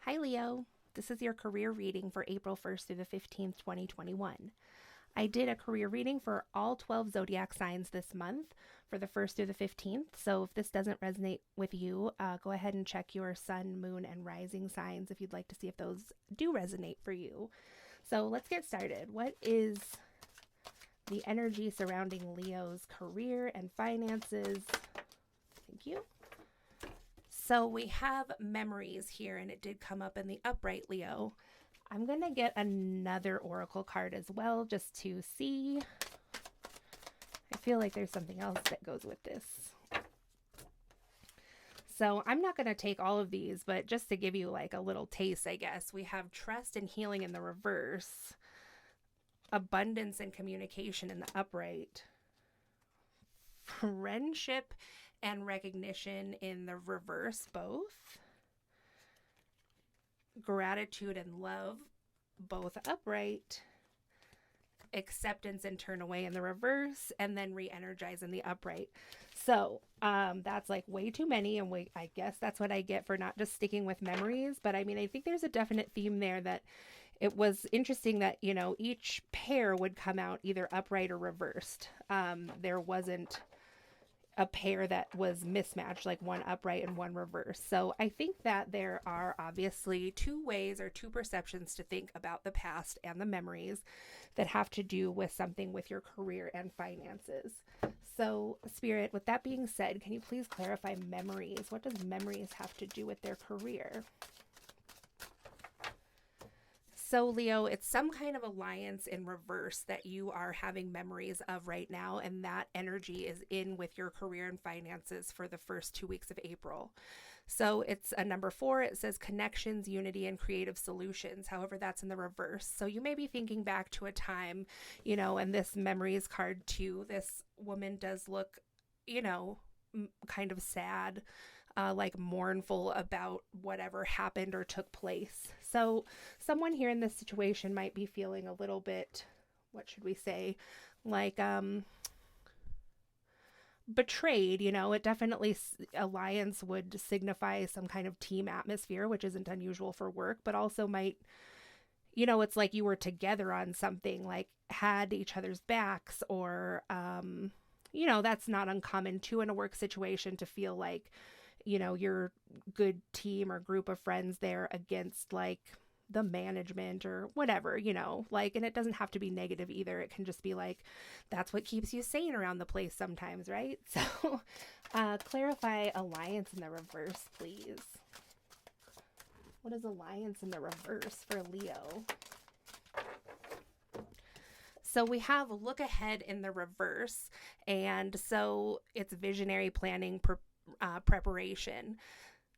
Hi, Leo. This is your career reading for April 1st through the 15th, 2021. I did a career reading for all 12 zodiac signs this month for the 1st through the 15th. So if this doesn't resonate with you, go ahead and check your sun, moon, and rising signs if you'd like to see if those do resonate for you. So let's get started. What is the energy surrounding Leo's career and finances? Thank you. So we have memories here, and it did come up in the upright, Leo. I'm going to get another oracle card as well, just to see. I feel like there's something else that goes with this. So I'm not going to take all of these, but just to give you like a little taste, I guess, we have trust and healing in the reverse, abundance and communication in the upright, friendship and recognition in the reverse, both, gratitude and love, both upright, acceptance and turn away in the reverse, and then re-energize in the upright. So that's like way too many, and I guess that's what I get for not just sticking with memories. But I mean, I think there's a definite theme there that it was interesting that, you know, each pair would come out either upright or reversed. There wasn't a pair that was mismatched, like one upright and one reverse. So I think that there are obviously two ways or two perceptions to think about the past and the memories that have to do with something with your career and finances. So Spirit, with that being said, can you please clarify memories? What does memories have to do with their career? So Leo, it's some kind of alliance in reverse that you are having memories of right now, and that energy is in with your career and finances for the first 2 weeks of April. So it's a number 4. It says connections, unity, and creative solutions. However, that's in the reverse. So you may be thinking back to a time, you know, and this memories card too, this woman does look, you know, kind of sad, like mournful about whatever happened or took place. So someone here in this situation might be feeling a little bit, what should we say, like betrayed. You know, it definitely, alliance would signify some kind of team atmosphere, which isn't unusual for work, but also might, you know, it's like you were together on something, like had each other's backs, or you know, that's not uncommon too in a work situation, to feel like, you know, your good team or group of friends there against like the management or whatever, you know, like, and it doesn't have to be negative either. It can just be like, that's what keeps you sane around the place sometimes, right? So clarify alliance in the reverse, please. What is alliance in the reverse for Leo? So we have look ahead in the reverse, and so it's visionary planning, preparation.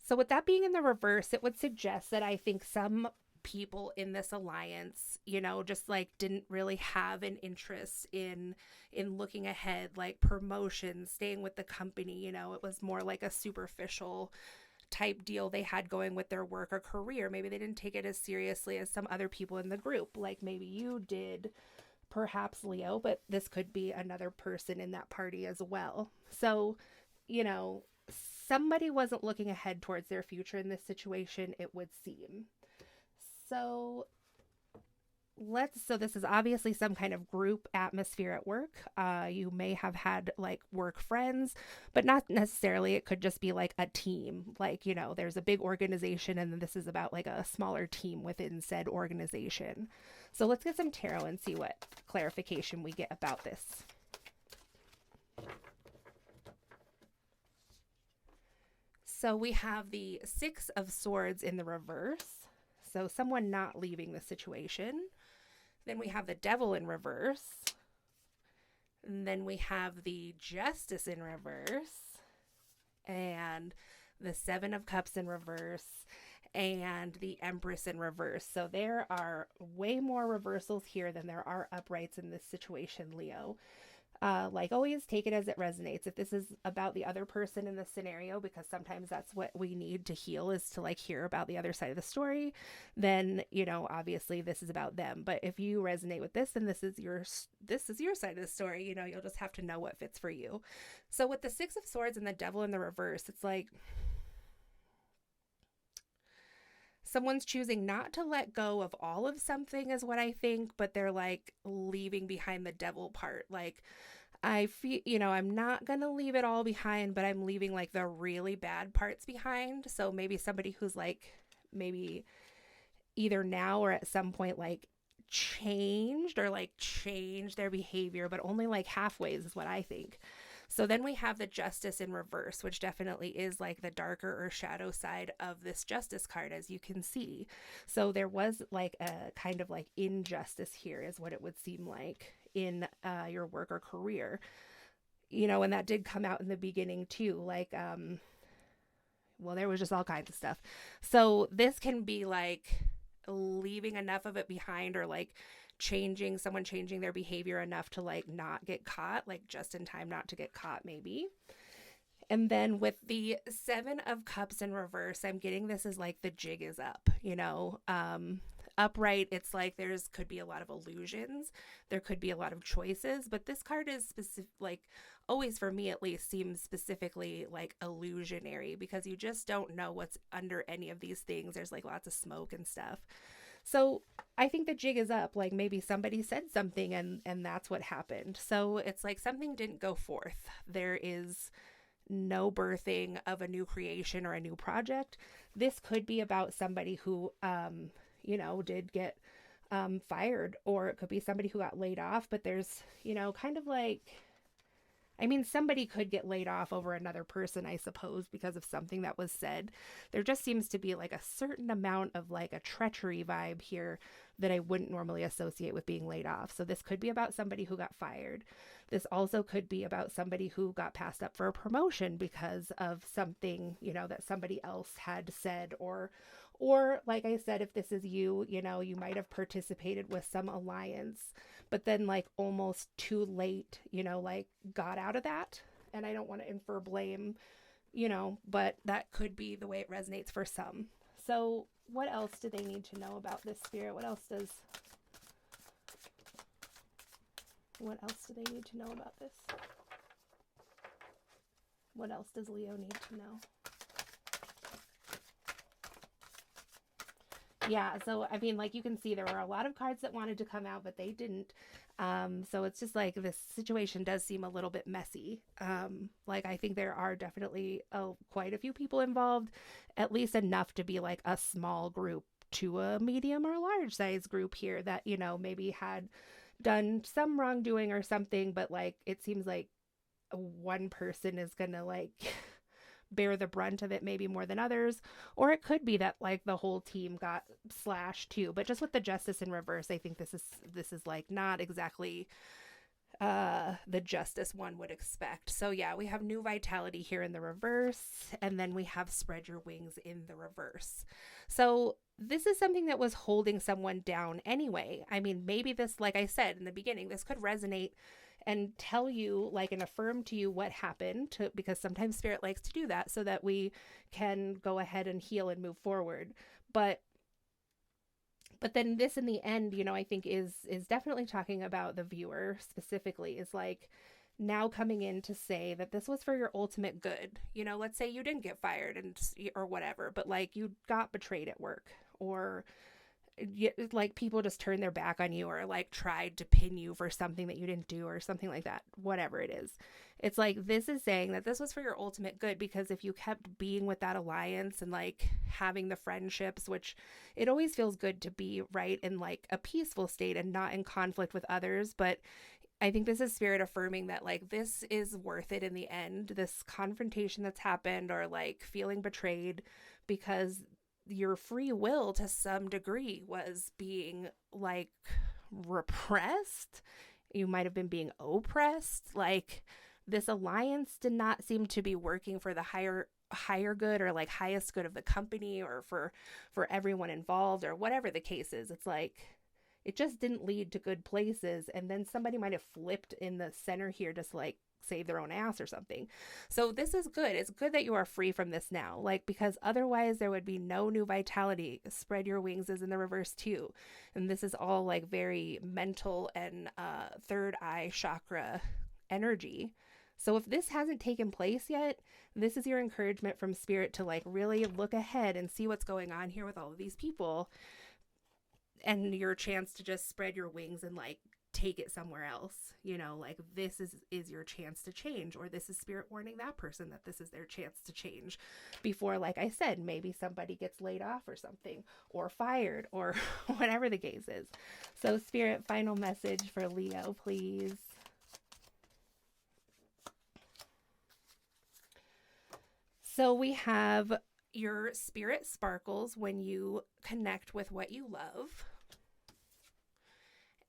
So with that being in the reverse, it would suggest that I think some people in this alliance, you know, just like didn't really have an interest in looking ahead, like promotion, staying with the company. You know, it was more like a superficial type deal they had going with their work or career. Maybe they didn't take it as seriously as some other people in the group, like maybe you did, perhaps Leo, but this could be another person in that party as well. So, you know, somebody wasn't looking ahead towards their future in this situation, it would seem. So this is obviously some kind of group atmosphere at work. You may have had like work friends, but not necessarily. It could just be like a team. Like, you know, there's a big organization, and then this is about like a smaller team within said organization. So let's get some tarot and see what clarification we get about this. So we have the 6 of Swords in the reverse. So someone not leaving the situation. Then we have the Devil in reverse. And then we have the Justice in reverse. And the 7 of Cups in reverse. And the Empress in reverse. So there are way more reversals here than there are uprights in this situation, Leo. Like always, take it as it resonates. If this is about the other person in the scenario, because sometimes that's what we need to heal, is to like hear about the other side of the story, then, you know, obviously this is about them. But if you resonate with this, then this is your side of the story. You know, you'll just have to know what fits for you. So with the 6 of Swords and the Devil in the reverse, it's like Someone's choosing not to let go of all of something is what I think, but they're like leaving behind the devil part. Like, I feel, I'm not going to leave it all behind, but I'm leaving like the really bad parts behind. So maybe somebody who's like, maybe either now or at some point, like changed or like changed their behavior, but only like halfway is what I think. So then we have the Justice in reverse, which definitely is like the darker or shadow side of this Justice card, as you can see. So there was like a kind of like injustice here, is what it would seem like in your work or career. And that did come out in the beginning too. Like, well, there was just all kinds of stuff. So this can be like leaving enough of it behind, or like someone changing their behavior enough to like not get caught, like just in time not to get caught maybe. And then with the 7 of Cups in reverse, I'm getting this as like the jig is up, upright, it's like could be a lot of illusions, there could be a lot of choices, but this card is specific, like always for me at least seems specifically like illusionary, because you just don't know what's under any of these things. There's like lots of smoke and stuff. So I think the jig is up. Like maybe somebody said something and that's what happened. So it's like something didn't go forth. There is no birthing of a new creation or a new project. This could be about somebody who, did get fired, or it could be somebody who got laid off. But there's, kind of like, somebody could get laid off over another person, I suppose, because of something that was said. There just seems to be like a certain amount of like a treachery vibe here that I wouldn't normally associate with being laid off. So this could be about somebody who got fired. This also could be about somebody who got passed up for a promotion because of something, that somebody else had said, or like I said, if this is you, you might have participated with some alliance, but then like almost too late, like got out of that. And I don't want to infer blame, but that could be the way it resonates for some. So what else do they need to know about this, Spirit? What else do they need to know about this? What else does Leo need to know? Yeah, so like you can see there were a lot of cards that wanted to come out, but they didn't. So it's just like this situation does seem a little bit messy. Like I think there are definitely quite a few people involved, at least enough to be like a small group to a medium or large size group here that, maybe had done some wrongdoing or something, but like it seems like one person is gonna like bear the brunt of it maybe more than others, or it could be that like the whole team got slashed too. But just with the Justice in reverse, I think this is like not exactly the justice one would expect. So yeah, we have new vitality here in the reverse, and then we have spread your wings in the reverse. So this is something that was holding someone down anyway. Maybe this, like I said in the beginning, this could resonate and tell you, like, and affirm to you what happened, because sometimes Spirit likes to do that so that we can go ahead and heal and move forward. But then this in the end, I think is definitely talking about the viewer specifically, is like now coming in to say that this was for your ultimate good. Let's say you didn't get fired or whatever, but like you got betrayed at work, or like people just turned their back on you, or like tried to pin you for something that you didn't do or something like that, whatever it is. It's like this is saying that this was for your ultimate good, because if you kept being with that alliance and like having the friendships, which it always feels good to be right in like a peaceful state and not in conflict with others, but I think this is Spirit affirming that like this is worth it in the end, this confrontation that's happened, or like feeling betrayed, because your free will to some degree was being like repressed. You might have been being oppressed. Like this alliance did not seem to be working for the higher good, or like highest good of the company, or for everyone involved, or whatever the case is. It's like it just didn't lead to good places, and then somebody might have flipped in the center here just like save their own ass or something. So this is good. It's good that you are free from this now, like, because otherwise there would be no new vitality. Spread your wings is in the reverse too, and this is all like very mental and third eye chakra energy. So if this hasn't taken place yet, this is your encouragement from Spirit to like really look ahead and see what's going on here with all of these people, and your chance to just spread your wings and like take it somewhere else. Like this is your chance to change, or this is Spirit warning that person that this is their chance to change before, like I said, maybe somebody gets laid off or something, or fired, or whatever the case is. So Spirit, final message for Leo, please. So we have your spirit sparkles when you connect with what you love.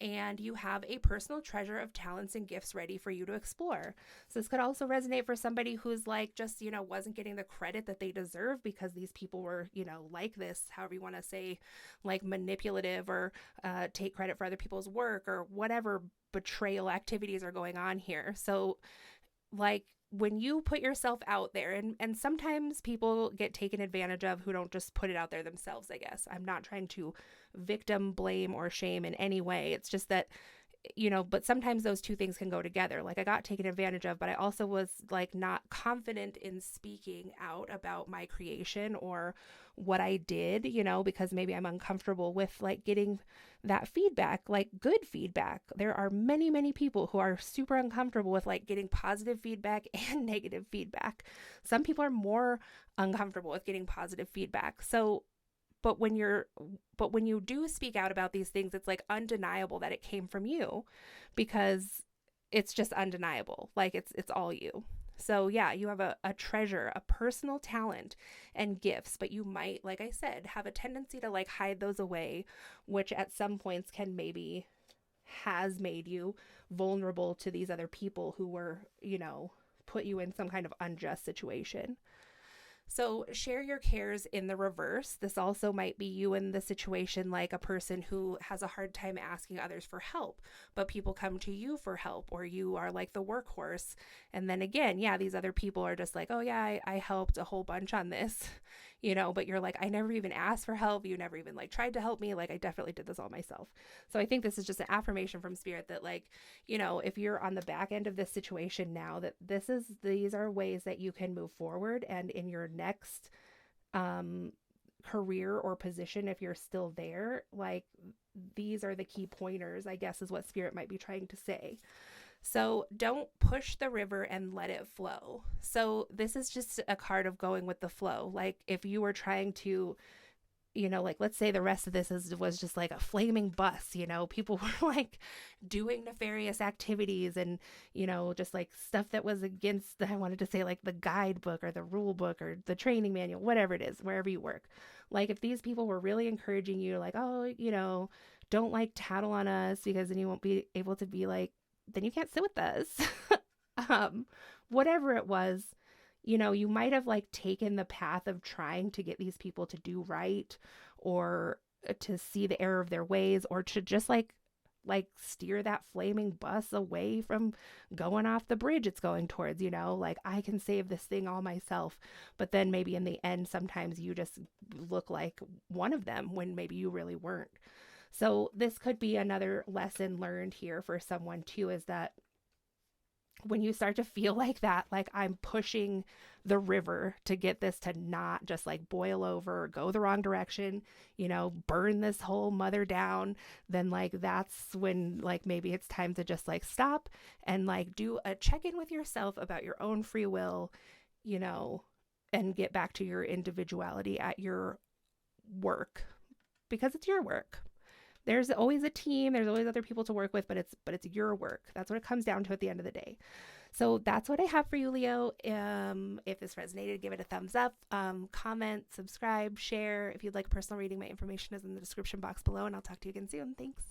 And you have a personal treasure of talents and gifts ready for you to explore. So this could also resonate for somebody who's like just, wasn't getting the credit that they deserve because these people were, like this, however you want to say, like manipulative, or take credit for other people's work, or whatever betrayal activities are going on here. So like when you put yourself out there, and sometimes people get taken advantage of who don't just put it out there themselves, I guess. I'm not trying to victim blame or shame in any way. It's just that, but sometimes those two things can go together. Like I got taken advantage of, but I also was like not confident in speaking out about my creation or what I did, because maybe I'm uncomfortable with like getting that feedback, like good feedback. There are many, many people who are super uncomfortable with like getting positive feedback and negative feedback. Some people are more uncomfortable with getting positive feedback. So but when you do speak out about these things, it's like undeniable that it came from you, because it's just undeniable. Like it's all you. So yeah, you have a treasure, a personal talent and gifts, but you might, like I said, have a tendency to like hide those away, which at some points can maybe has made you vulnerable to these other people who were, put you in some kind of unjust situation. So share your cares in the reverse. This also might be you in the situation, like a person who has a hard time asking others for help, but people come to you for help, or you are like the workhorse. And then again, yeah, these other people are just like, oh yeah, I helped a whole bunch on this, but you're like, I never even asked for help. You never even like tried to help me. Like I definitely did this all myself. So I think this is just an affirmation from Spirit that like, if you're on the back end of this situation now, that these are ways that you can move forward, and in your next career or position, if you're still there, like these are the key pointers, I guess, is what Spirit might be trying to say. So don't push the river and let it flow. So this is just a card of going with the flow. Like if you were trying to, like let's say the rest of this was just like a flaming bus, people were like doing nefarious activities and, just like stuff that was against I wanted to say like the guidebook or the rule book or the training manual, whatever it is, wherever you work. Like if these people were really encouraging you, like, oh, don't like tattle on us because then you won't be able to be like, then you can't sit with us. Whatever it was, you might have like taken the path of trying to get these people to do right, or to see the error of their ways, or to just like steer that flaming bus away from going off the bridge it's going towards, like I can save this thing all myself. But then maybe in the end, sometimes you just look like one of them when maybe you really weren't. So this could be another lesson learned here for someone too, is that when you start to feel like that, like I'm pushing the river to get this to not just like boil over or go the wrong direction, burn this whole mother down, then like that's when like maybe it's time to just like stop and like do a check-in with yourself about your own free will, and get back to your individuality at your work, because it's your work. There's always a team, there's always other people to work with, but it's your work. That's what it comes down to at the end of the day. So that's what I have for you, Leo. If this resonated, give it a thumbs up, comment, subscribe, share. If you'd like a personal reading, my information is in the description box below, and I'll talk to you again soon. Thanks.